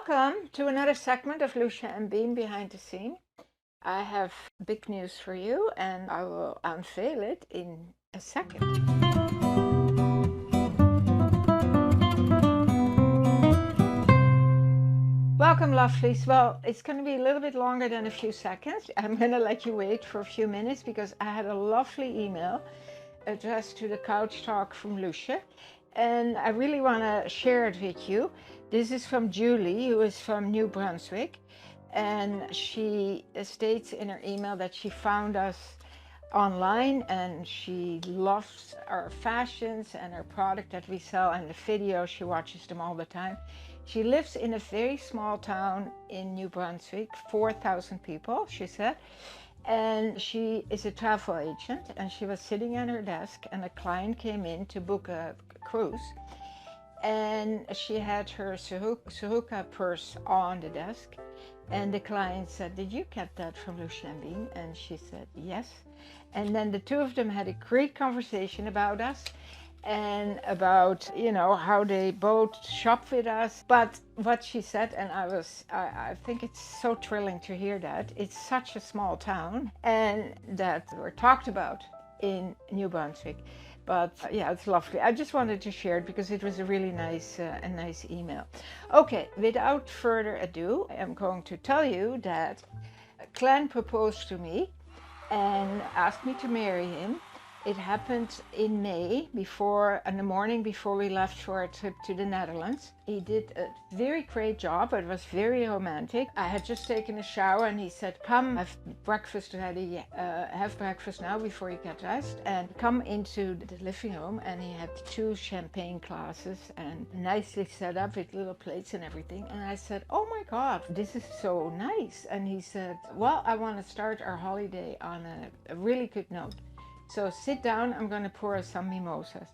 Welcome to another segment of Lousje and Bean Behind the Scene. I have big news for you and I will unveil it in a second. Welcome, lovelies. Well, it's going to be a little bit longer than a few seconds. I'm going to let you wait for a few minutes because I had a lovely email addressed to the Couch Talk from Lousje, and I really want to share it with you. This is from Julie, who is from New Brunswick, and she states in her email that she found us online and she loves our fashions and our product that we sell and the videos. She watches them all the time. She lives in a very small town in New Brunswick, 4,000 people, she said. And she is a travel agent, and she was sitting at her desk and a client came in to book a cruise. And she had her Suhuka purse on the desk. And the client said, "Did you get that from Lousje and Bean?" And she said, "Yes." And then the two of them had a great conversation about us and about, how they both shop with us. But what she said, and I think it's so thrilling to hear that, it's such a small town and that we're talked about in New Brunswick. But yeah, it's lovely. I just wanted to share it because it was a really nice email. Okay, without further ado, I am going to tell you that Glenn proposed to me and asked me to marry him. It happened in May, in the morning before we left for our trip to the Netherlands. He did a very great job. It was very romantic. I had just taken a shower and he said, "Come, have breakfast ready, have breakfast now before you get dressed, and come into the living room." And he had 2 champagne glasses and nicely set up with little plates and everything. And I said, "Oh my God, this is so nice." And he said, "Well, I want to start our holiday on a really good note. So sit down, I'm going to pour us some mimosas."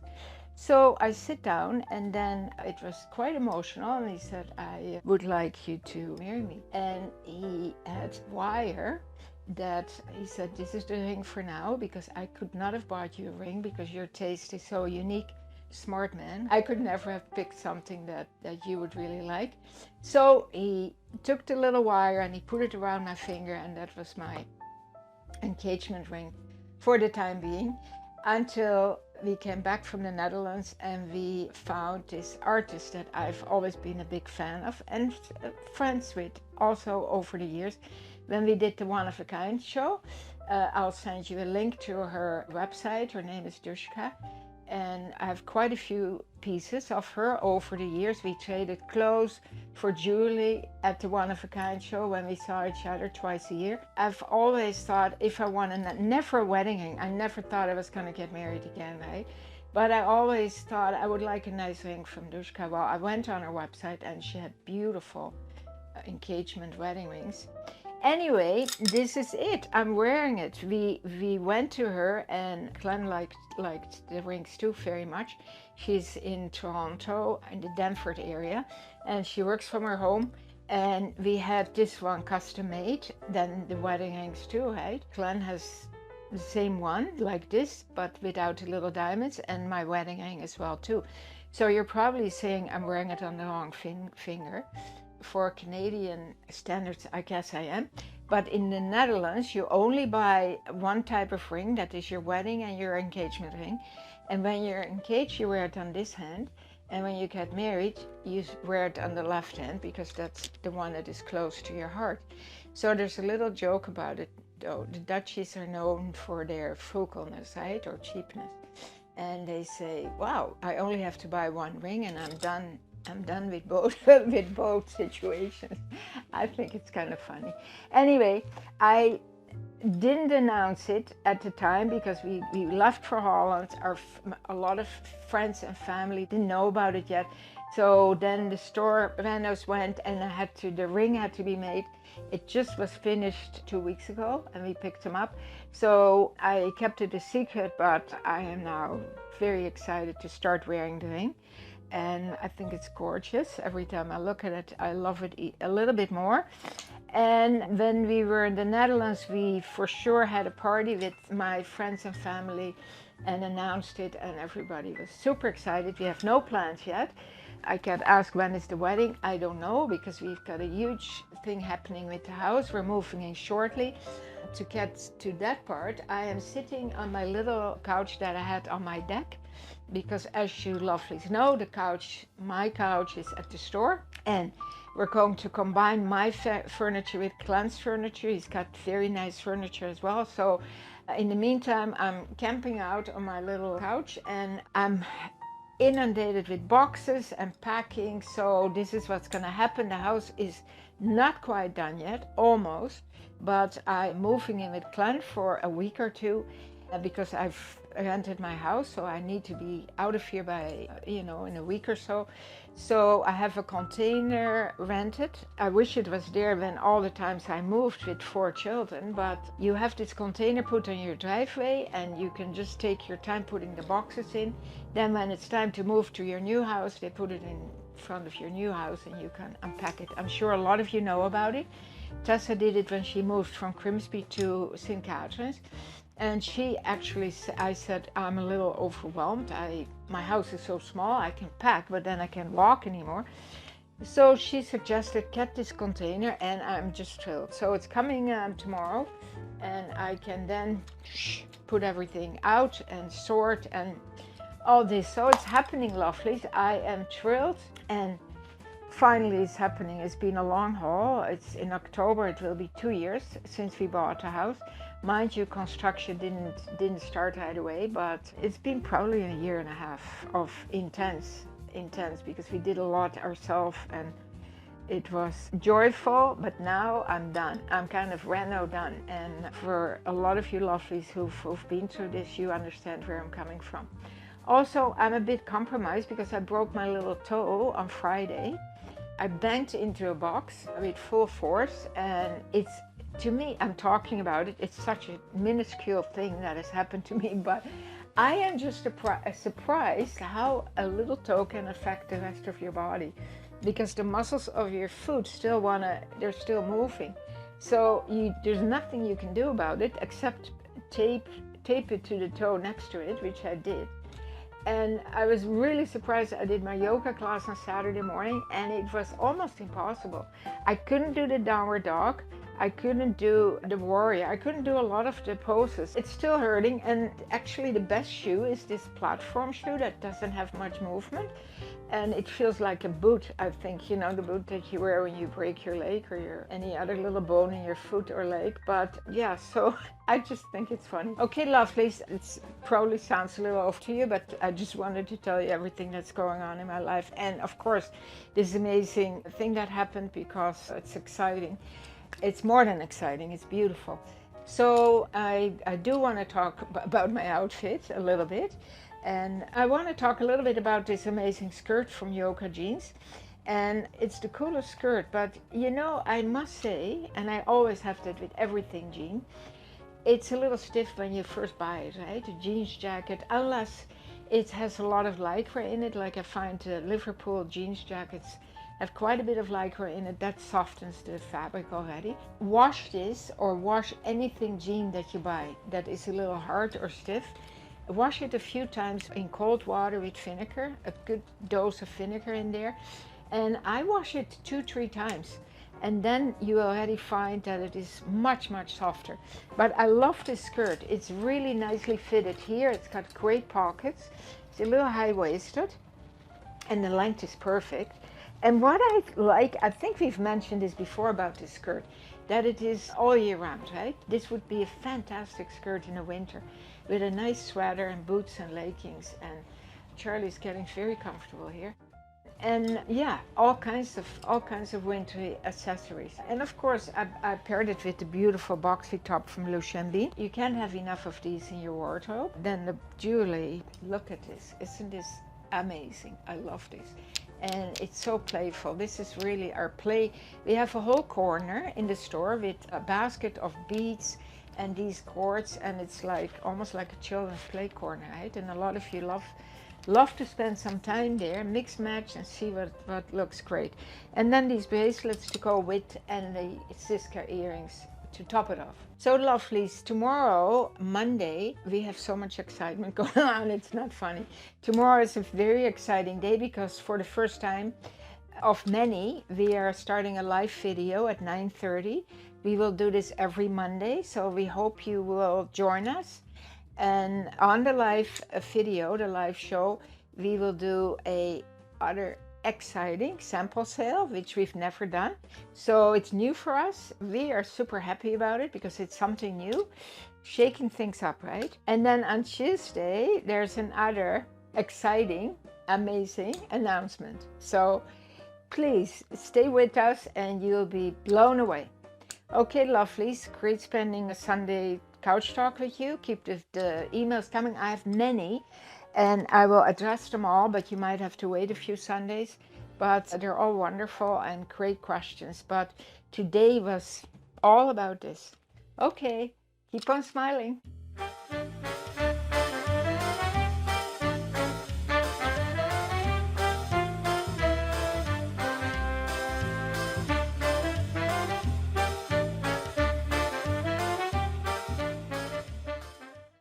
So I sit down and then it was quite emotional and he said, "I would like you to marry me." And he had wire that he said, "This is the ring for now, because I could not have bought you a ring because your taste is so unique. Smart man. I could never have picked something that you would really like." So he took the little wire and he put it around my finger, and that was my engagement ring for the time being, until we came back from the Netherlands and we found this artist that I've always been a big fan of and friends with also over the years. When we did the One of a Kind show, I'll send you a link to her website. Her name is Dushka, and I have quite a few pieces of her over the years. We traded clothes for jewelry at the One of a Kind show when we saw each other twice a year. I've always thought, if I wanted, never a wedding ring, I never thought I was going to get married again, right? But I always thought I would like a nice ring from Dushka. Well, I went on her website and she had beautiful engagement wedding rings. Anyway, this is it. I'm wearing it. We went to her, and Glenn liked the rings too very much. She's in Toronto, in the Danford area, and she works from her home. And we had this one custom made, then the wedding rings too, right? Glenn has the same one, like this, but without the little diamonds, and my wedding ring as well too. So you're probably saying I'm wearing it on the wrong finger. For Canadian standards, I guess I am. But in the Netherlands, you only buy one type of ring, that is your wedding and your engagement ring. And when you're engaged, you wear it on this hand. And when you get married, you wear it on the left hand, because that's the one that is close to your heart. So there's a little joke about it, though. The Dutchies are known for their frugalness, right, or cheapness. And they say, "Wow, I only have to buy one ring and I'm done with both situations." I think it's kind of funny. Anyway, I didn't announce it at the time because we left for Holland. A lot of friends and family didn't know about it yet. So then the store vendors went and the ring had to be made. It just was finished 2 weeks ago and we picked them up. So I kept it a secret, but I am now very excited to start wearing the ring. And I think it's gorgeous. Every time I look at it, I love it a little bit more. And when we were in the Netherlands, we for sure had a party with my friends and family and announced it, and everybody was super excited. We have no plans yet, I get asked when is the wedding. I don't know, because we've got a huge thing happening with the house. We're moving in shortly. To get to that part, I am sitting on my little couch that I had on my deck, because as you lovelies know, my couch is at the store, and we're going to combine my furniture with Glenn's furniture. He's got very nice furniture as well. So in the meantime, I'm camping out on my little couch, and I'm inundated with boxes and packing. So this is what's going to happen. The house is not quite done yet, almost, but I'm moving in with Glenn for a week or two, because I've rented my house, so I need to be out of here by in a week or so. So I have a container rented. I wish it was there when all the times I moved with 4 children, but you have this container put on your driveway, and you can just take your time putting the boxes in. Then when it's time to move to your new house, they put it in front of your new house and you can unpack it. I'm sure a lot of you know about it. Tessa did it when she moved from Grimsby to St. Catharines. And she actually, I said, I'm a little overwhelmed. My house is so small, I can pack, but then I can't walk anymore. So she suggested, get this container, and I'm just thrilled. So it's coming tomorrow, and I can then put everything out and sort and all this. So it's happening, lovelies. I am thrilled, and finally it's happening. It's been a long haul. It's in October, it will be 2 years since we bought the house. Mind you, construction didn't start right away, but it's been probably a year and a half of intense, because we did a lot ourselves, and it was joyful. But now I'm done. I'm kind of reno done. And for a lot of you lovelies who've been through this, you understand where I'm coming from. Also, I'm a bit compromised because I broke my little toe on Friday. I banged into a box with full force, and to me, I'm talking about it, it's such a minuscule thing that has happened to me, but I am just surprised how a little toe can affect the rest of your body, because the muscles of your foot they're still moving. So there's nothing you can do about it except tape it to the toe next to it, which I did. And I was really surprised. I did my yoga class on Saturday morning, and it was almost impossible. I couldn't do the downward dog. I couldn't do the warrior. I couldn't do a lot of the poses. It's still hurting, and actually the best shoe is this platform shoe that doesn't have much movement, and it feels like a boot, I think, the boot that you wear when you break your leg or any other little bone in your foot or leg. But yeah, so I just think it's funny. Okay, lovelies, it probably sounds a little off to you, but I just wanted to tell you everything that's going on in my life, and of course this amazing thing that happened, because it's exciting. It's more than exciting, it's beautiful. So I do want to talk about my outfit a little bit, and I want to talk a little bit about this amazing skirt from Yoga Jeans. And it's the coolest skirt, but I must say, and I always have that with everything jean, it's a little stiff when you first buy it, right? A jeans jacket, unless it has a lot of lycra in it, like I find Liverpool jeans jackets have quite a bit of lycra in it. That softens the fabric already. Wash this, or wash anything jean that you buy that is a little hard or stiff. Wash it a few times in cold water with vinegar, a good dose of vinegar in there. And I wash it 2-3 times. And then you already find that it is much, much softer. But I love this skirt. It's really nicely fitted here. It's got great pockets. It's a little high-waisted, and the length is perfect. And what I like, I think we've mentioned this before about this skirt, that it is all year round, right? This would be a fantastic skirt in the winter with a nice sweater and boots and leggings. And Charlie's getting very comfortable here. And yeah, all kinds of wintry accessories. And of course, I paired it with the beautiful boxy top from Lousje and Bean. You can't have enough of these in your wardrobe. Then the jewelry, look at this. Isn't this amazing? I love this. And it's so playful. This is really our play. We have a whole corner in the store with a basket of beads and these cords, and it's like almost like a children's play corner, right? And a lot of you love to spend some time there, mix match and see what looks great. And then these bracelets to go with, and the Siska earrings to top it off. So lovelies, tomorrow, Monday, we have so much excitement going on, it's not funny. Tomorrow is a very exciting day because for the first time of many, we are starting a live video at 9:30. We will do this every Monday, so we hope you will join us. And on the live video, the live show, we will do a other exciting sample sale, which we've never done. So it's new for us. We are super happy about it because it's something new, shaking things up, right? And then on Tuesday, there's another exciting, amazing announcement. So please stay with us and you'll be blown away. Okay, lovelies, great spending a Sunday couch talk with you. Keep the emails coming. I have many and I will address them all, but you might have to wait a few Sundays. But they're all wonderful and great questions. But today was all about this. Okay, keep on smiling.